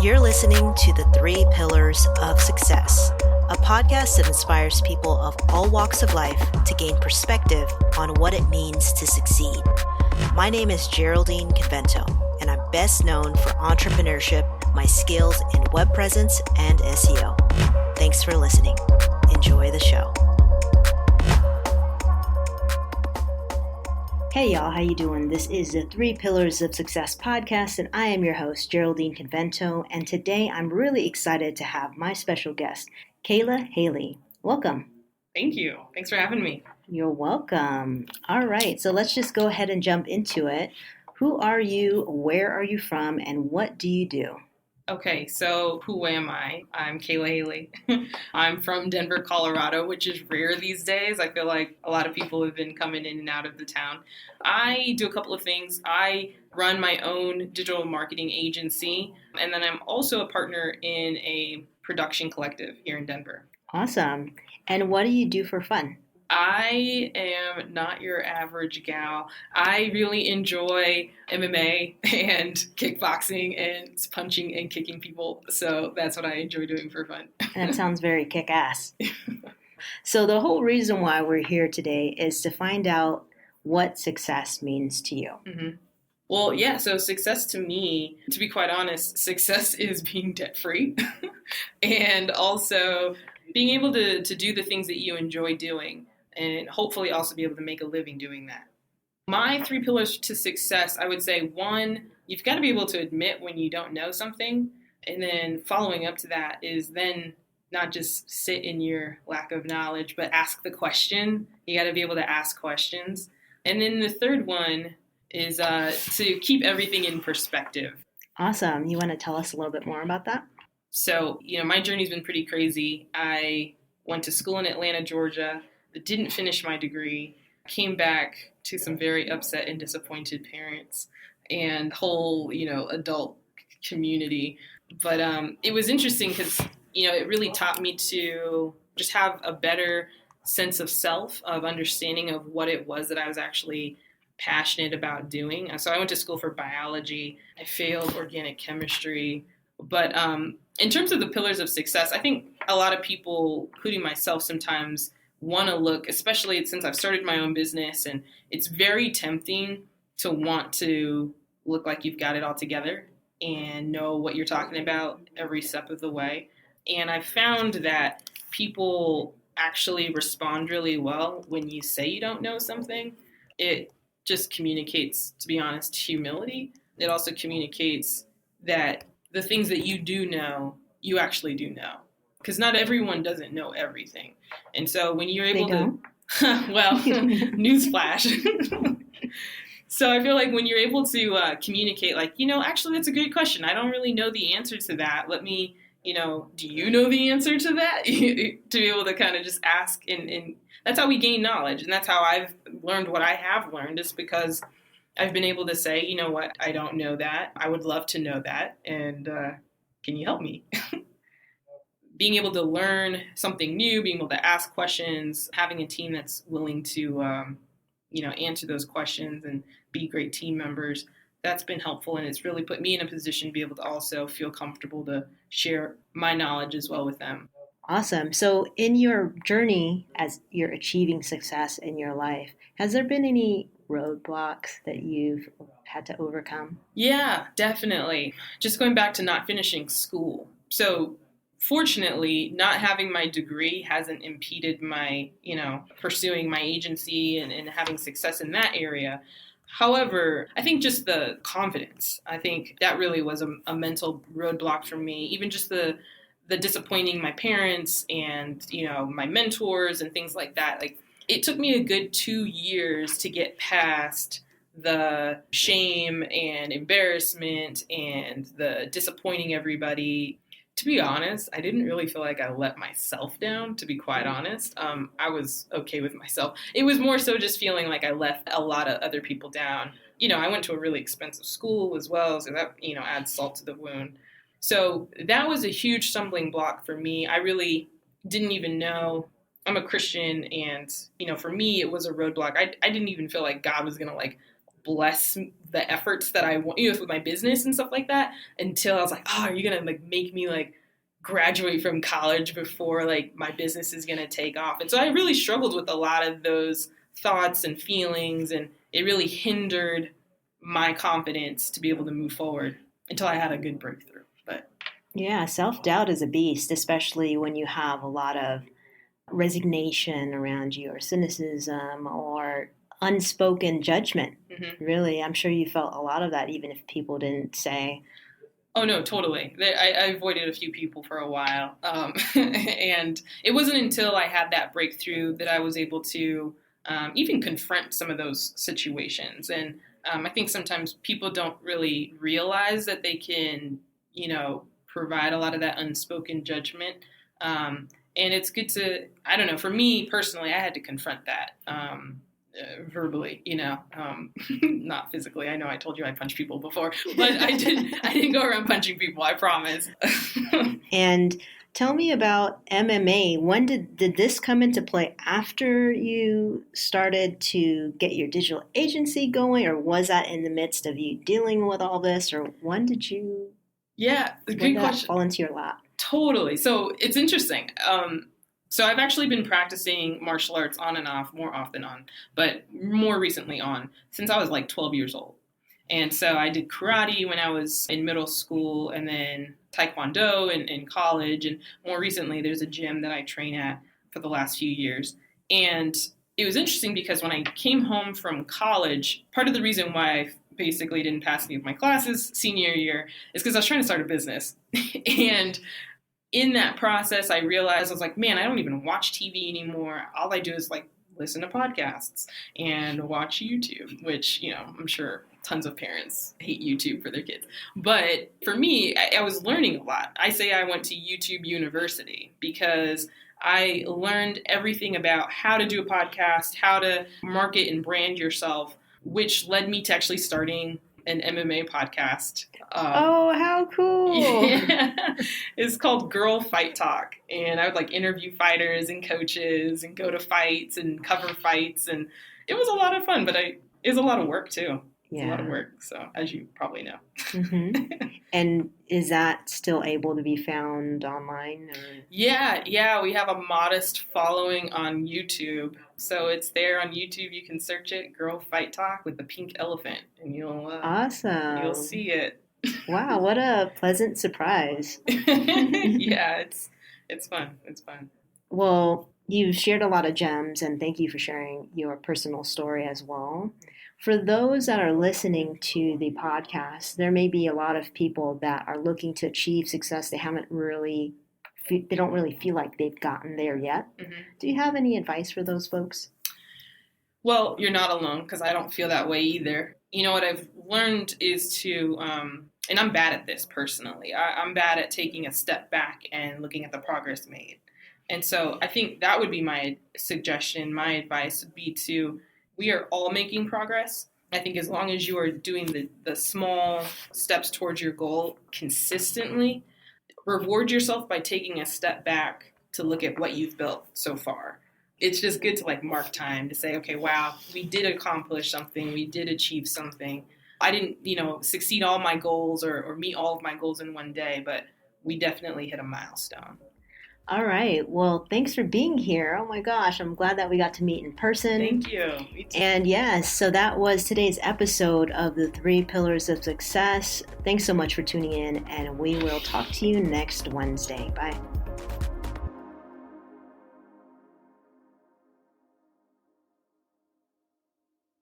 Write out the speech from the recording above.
You're listening to the 3 Pillars of Success, a podcast that inspires people of all walks of life to gain perspective on what it means to succeed. My name is Geraldine Convento, and I'm best known for entrepreneurship, my skills in web presence, and SEO. Thanks for listening. Enjoy the show. Hey y'all, how you doing? This is the 3 Pillars of Success podcast, and I am your host, Geraldine Convento, and today I'm really excited to have my special guest, Kalah Haley. Welcome. Thank you. Thanks for having me. You're welcome. All right, so let's just go ahead and jump into it. Who are you, where are you from, and what do you do? Okay, so who am I? I'm Kalah Haley. I'm from Denver, Colorado, which is rare these days. I feel like a lot of people have been coming in and out of the town. I do a couple of things. I run my own digital marketing agency, and then I'm also a partner in a production collective here in Denver. Awesome. And what do you do for fun? I am not your average gal. I really enjoy MMA and kickboxing and punching and kicking people. So that's what I enjoy doing for fun. That sounds very kick-ass. So the whole reason why we're here today is to find out what success means to you. Mm-hmm. Well, yeah, so success to me, to be quite honest, success is being debt-free and also being able to do the things that you enjoy doing. And hopefully also be able to make a living doing that. My 3 pillars to success, I would say, 1, you've got to be able to admit when you don't know something. And then following up to that is then not just sit in your lack of knowledge, but ask the question. You got to be able to ask questions. And then the third one is to keep everything in perspective. Awesome. You want to tell us a little bit more about that? So, my journey's been pretty crazy. I went to school in Atlanta, Georgia. Didn't finish my degree, came back to some very upset and disappointed parents and whole, adult community. But it was interesting because, it really taught me to just have a better sense of self, of understanding of what it was that I was actually passionate about doing. So I went to school for biology. I failed organic chemistry. But in terms of the pillars of success, I think a lot of people, including myself sometimes, want to look, especially since I've started my own business, and it's very tempting to want to look like you've got it all together and know what you're talking about every step of the way. And I found that people actually respond really well when you say you don't know something. It just communicates, to be honest, humility. It also communicates that the things that you do know, you actually do know. Because not everyone doesn't know everything. And so when you're able to, well, newsflash. So I feel like when you're able to communicate, like, actually, that's a good question. I don't really know the answer to that. Let me, do you know the answer to that? To be able to kind of just ask. And that's how we gain knowledge. And that's how I've learned what I have learned, is because I've been able to say, you know what, I don't know that. I would love to know that. And can you help me? Being able to learn something new, being able to ask questions, having a team that's willing to, answer those questions and be great team members, that's been helpful. And it's really put me in a position to be able to also feel comfortable to share my knowledge as well with them. Awesome. So in your journey as you're achieving success in your life, has there been any roadblocks that you've had to overcome? Yeah, definitely. Just going back to not finishing school. So fortunately, not having my degree hasn't impeded my, pursuing my agency and having success in that area. However, I think just the confidence, I think that really was a mental roadblock for me. Even just the disappointing my parents and, my mentors and things like that. Like, it took me a good 2 years to get past the shame and embarrassment and the disappointing everybody. To be honest, I didn't really feel like I let myself down, to be quite honest. I was okay with myself. It was more so just feeling like I left a lot of other people down. I went to a really expensive school as well, so that, adds salt to the wound. So that was a huge stumbling block for me. I really didn't even know. I'm a Christian, and, for me, it was a roadblock. I didn't even feel like God was going to, bless the efforts that I want, with my business and stuff like that, until I was like, oh, are you going to like make me like graduate from college before like my business is going to take off? And so I really struggled with a lot of those thoughts and feelings, and it really hindered my confidence to be able to move forward until I had a good breakthrough. But yeah, self-doubt is a beast, especially when you have a lot of resignation around you, or cynicism, or unspoken judgment. mm-hmm. Really, I'm sure you felt a lot of that, even if people didn't say. Oh, no, totally. I avoided a few people for a while. And it wasn't until I had that breakthrough that I was able to even confront some of those situations. And I think sometimes people don't really realize that they can, provide a lot of that unspoken judgment. And it's good to, I don't know, for me personally, I had to confront that. Verbally, not physically. I know I told you I punched people before, but I didn't go around punching people, I promise. And tell me about MMA. When did this come into play? After you started to get your digital agency going, or was that in the midst of you dealing with all this, or when did you? Yeah, good question. Fall into your lap? Totally. So it's interesting. So I've actually been practicing martial arts on and off, more off than on, but more recently on, since I was like 12 years old. And so I did karate when I was in middle school, and then taekwondo in college. And more recently, there's a gym that I train at for the last few years. And it was interesting because when I came home from college, part of the reason why I basically didn't pass any of my classes senior year is because I was trying to start a business. And in that process, I realized, I was like, man, I don't even watch TV anymore. All I do is like listen to podcasts and watch YouTube, which, I'm sure tons of parents hate YouTube for their kids. But for me, I was learning a lot. I say I went to YouTube University because I learned everything about how to do a podcast, how to market and brand yourself, which led me to actually starting an MMA podcast. Oh, how cool. Yeah. It's called Girl Fight Talk. And I would like interview fighters and coaches and go to fights and cover fights. And it was a lot of fun, but it was a lot of work too. It's a lot of work. So as you probably know. Mm-hmm. And is that still able to be found online? Or? Yeah. We have a modest following on YouTube. So it's there on YouTube. You can search it, Girl Fight Talk with the pink elephant, and awesome. You'll see it. Wow, what a pleasant surprise. Yeah, it's fun. It's fun. Well, you've shared a lot of gems, and thank you for sharing your personal story as well. For those that are listening to the podcast, there may be a lot of people that are looking to achieve success. They don't really feel like they've gotten there yet. Mm-hmm. Do you have any advice for those folks? Well, you're not alone, because I don't feel that way either. What I've learned is to, and I'm bad at this personally, I'm bad at taking a step back and looking at the progress made. And so I think that would be my suggestion. My advice would be we are all making progress. I think as long as you are doing the small steps towards your goal consistently, reward yourself by taking a step back to look at what you've built so far. It's just good to like mark time to say, okay, wow, we did accomplish something. We did achieve something. I didn't, succeed all my goals or meet all of my goals in one day, but we definitely hit a milestone. All right. Well, thanks for being here. Oh my gosh, I'm glad that we got to meet in person. Thank you. Me too. And yes, so that was today's episode of the 3 Pillars of Success. Thanks so much for tuning in, and we will talk to you next Wednesday. Bye.